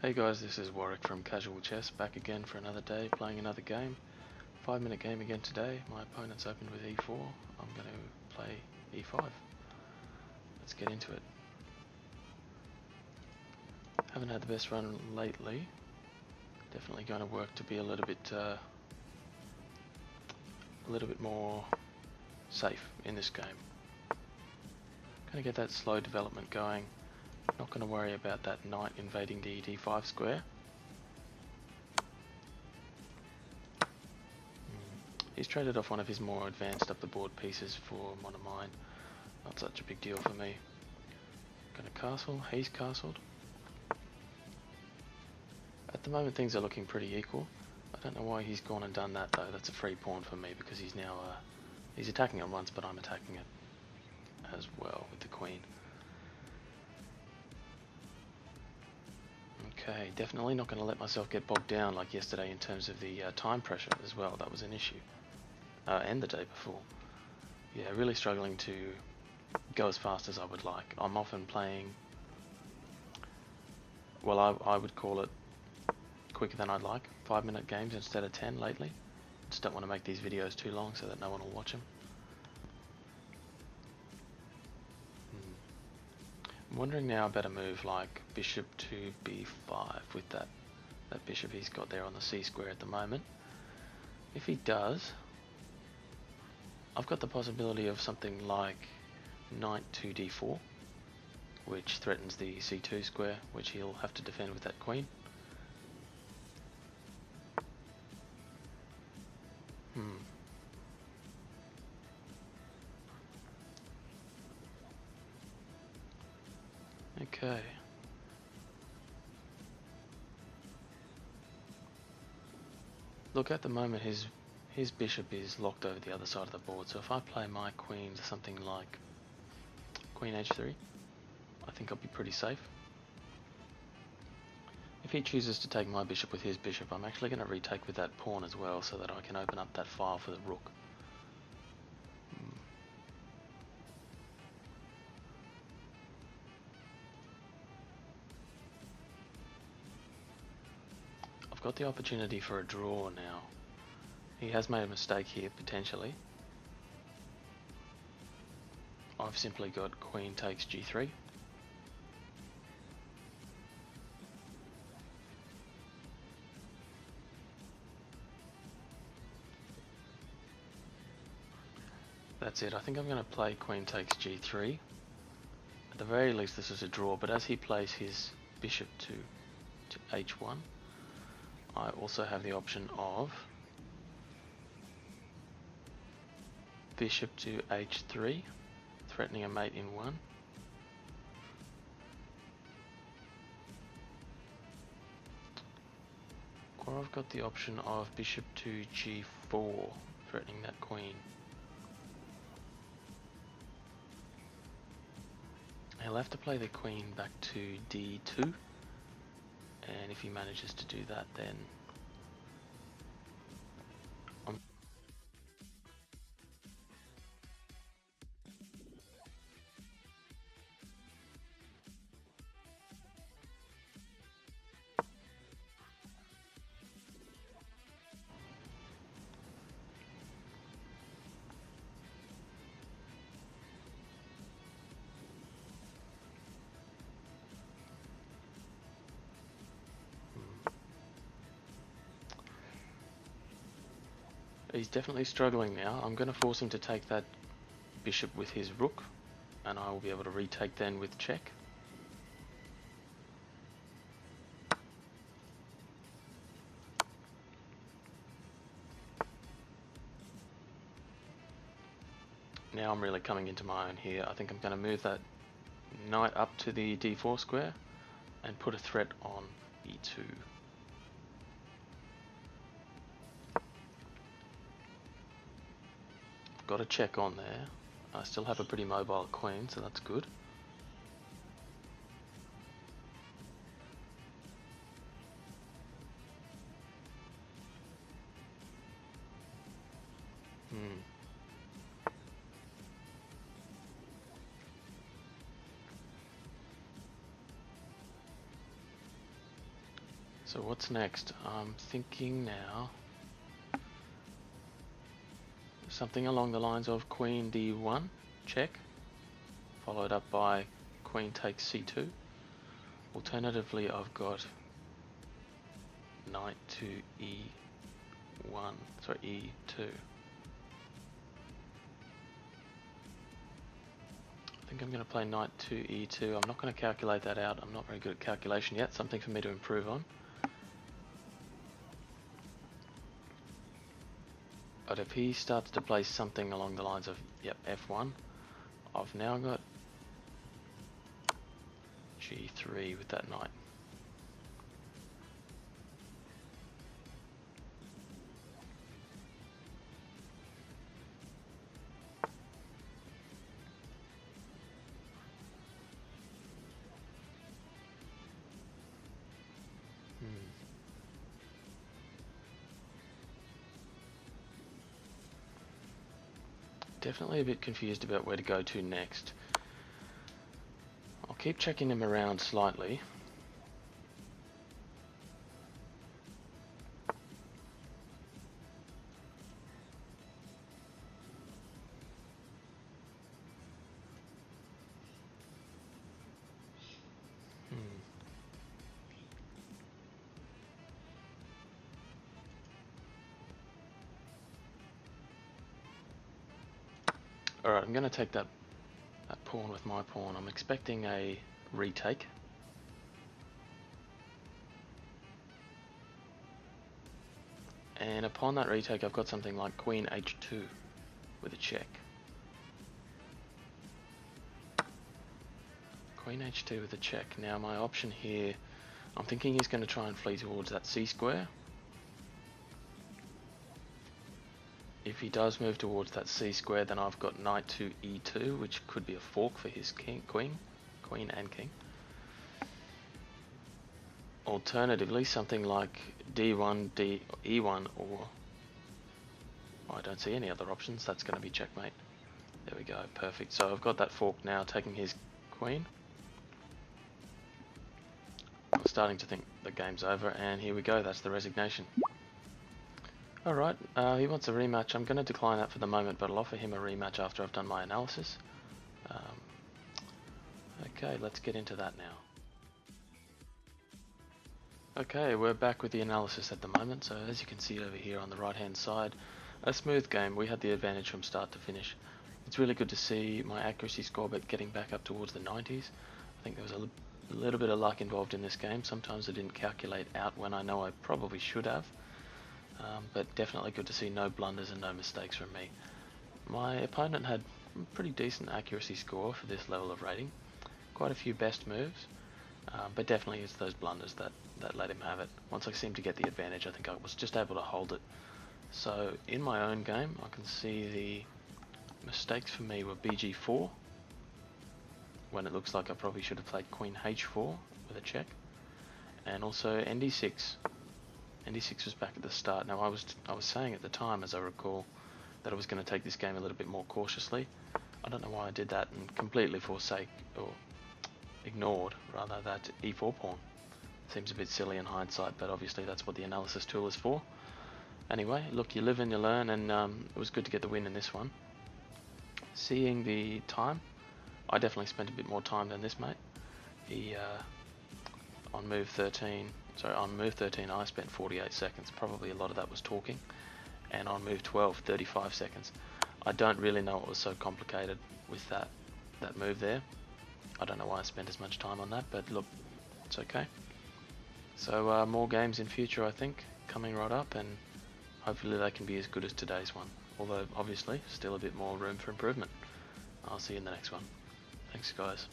Hey guys, this is Warwick from Casual Chess, back again for another day, playing another game. 5-minute game again today. My opponent's opened with e4. I'm going to play e5. Let's get into it. Haven't had the best run lately. Definitely going to work to be a little bit more safe in this game. Going to get that slow development going. Not going to worry about that knight invading the d5 square. He's traded off one of his more advanced up the board pieces for one of mine. Not such a big deal for me. Gonna castle, he's castled. At the moment things are looking pretty equal. I don't know why he's gone and done that though. That's a free pawn for me because he's now he's attacking it once, but I'm attacking it as well with the queen. Okay, definitely not going to let myself get bogged down like yesterday in terms of the time pressure as well. That was an issue. And the day before. Yeah, really struggling to go as fast as I would like. I'm often playing, well, I would call it quicker than I'd like. 5-minute games instead of 10 lately. Just don't want to make these videos too long so that no one will watch them. I'm wondering now about a move like bishop to b5 with that bishop he's got there on the c square at the moment. If he does, I've got the possibility of something like knight to d4, which threatens the c2 square, which he'll have to defend with that queen. Okay. Look, at the moment his bishop is locked over the other side of the board, so if I play my queen to something like queen h3, I think I'll be pretty safe. If he chooses to take my bishop with his bishop, I'm actually going to retake with that pawn as well so that I can open up that file for the rook. I've got the opportunity for a draw now. He has made a mistake here, potentially. I've simply got queen takes g3. That's it. I think I'm going to play queen takes g3. At the very least this is a draw, but as he plays his bishop to h1, I also have the option of bishop to h3, threatening a mate in 1. Or I've got the option of bishop to g4, threatening that queen. He'll have to play the queen back to d2, and if he manages to do that, then he's definitely struggling now. I'm going to force him to take that bishop with his rook, and I will be able to retake then with check. Now I'm really coming into my own here. I think I'm going to move that knight up to the d4 square and put a threat on e2. Got a check on there. I still have a pretty mobile queen, so that's good. So what's next? I'm thinking now something along the lines of Queen D1 check, followed up by Queen takes C2. Alternatively, I've got Knight to E1, sorry, E2. I think I'm going to play Knight to E2. I'm not going to calculate that out. I'm not very good at calculation yet. Something for me to improve on. But if he starts to play something along the lines of, yep, F1, I've now got G3 with that knight. Definitely a bit confused about where to go to next. I'll keep checking him around slightly. Alright, I'm going to take that pawn with my pawn. I'm expecting a retake. And upon that retake, I've got something like Queen H2 with a check. Queen H2 with a check. Now my option here, I'm thinking he's going to try and flee towards that C square. If he does move towards that C square, then I've got Knight to E2, which could be a fork for his queen and king. Alternatively, something like D1, E1, or I don't see any other options. That's going to be checkmate. There we go, perfect. So I've got that fork now, taking his queen. I'm starting to think the game's over, and here we go. That's the resignation. Alright, he wants a rematch. I'm going to decline that for the moment, but I'll offer him a rematch after I've done my analysis. Okay, let's get into that now. Okay, we're back with the analysis at the moment. So as you can see over here on the right hand side, a smooth game. We had the advantage from start to finish. It's really good to see my accuracy score but getting back up towards the 90s. I think there was a little bit of luck involved in this game. Sometimes I didn't calculate out when I know I probably should have. But definitely good to see no blunders and no mistakes from me. My opponent had a pretty decent accuracy score for this level of rating. Quite a few best moves, but definitely it's those blunders that let him have it. Once I seemed to get the advantage, I think I was just able to hold it. So in my own game, I can see the mistakes for me were BG4, when it looks like I probably should have played Queen H4 with a check, and also ND6. ND6 was back at the start. Now I was saying at the time, as I recall, that I was going to take this game a little bit more cautiously. I don't know why I did that and completely ignored rather that E4 pawn. Seems a bit silly in hindsight, but obviously that's what the analysis tool is for. Anyway, look, you live and you learn, and it was good to get the win in this one. Seeing the time, I definitely spent a bit more time than this mate. He on move 13 I spent 48 seconds. Probably a lot of that was talking. And on move 12, 35 seconds. I don't really know what was so complicated with that move there. I don't know why I spent as much time on that, but look, it's okay. So more games in future, I think, coming right up, and hopefully they can be as good as today's one. Although, obviously, still a bit more room for improvement. I'll see you in the next one. Thanks, guys.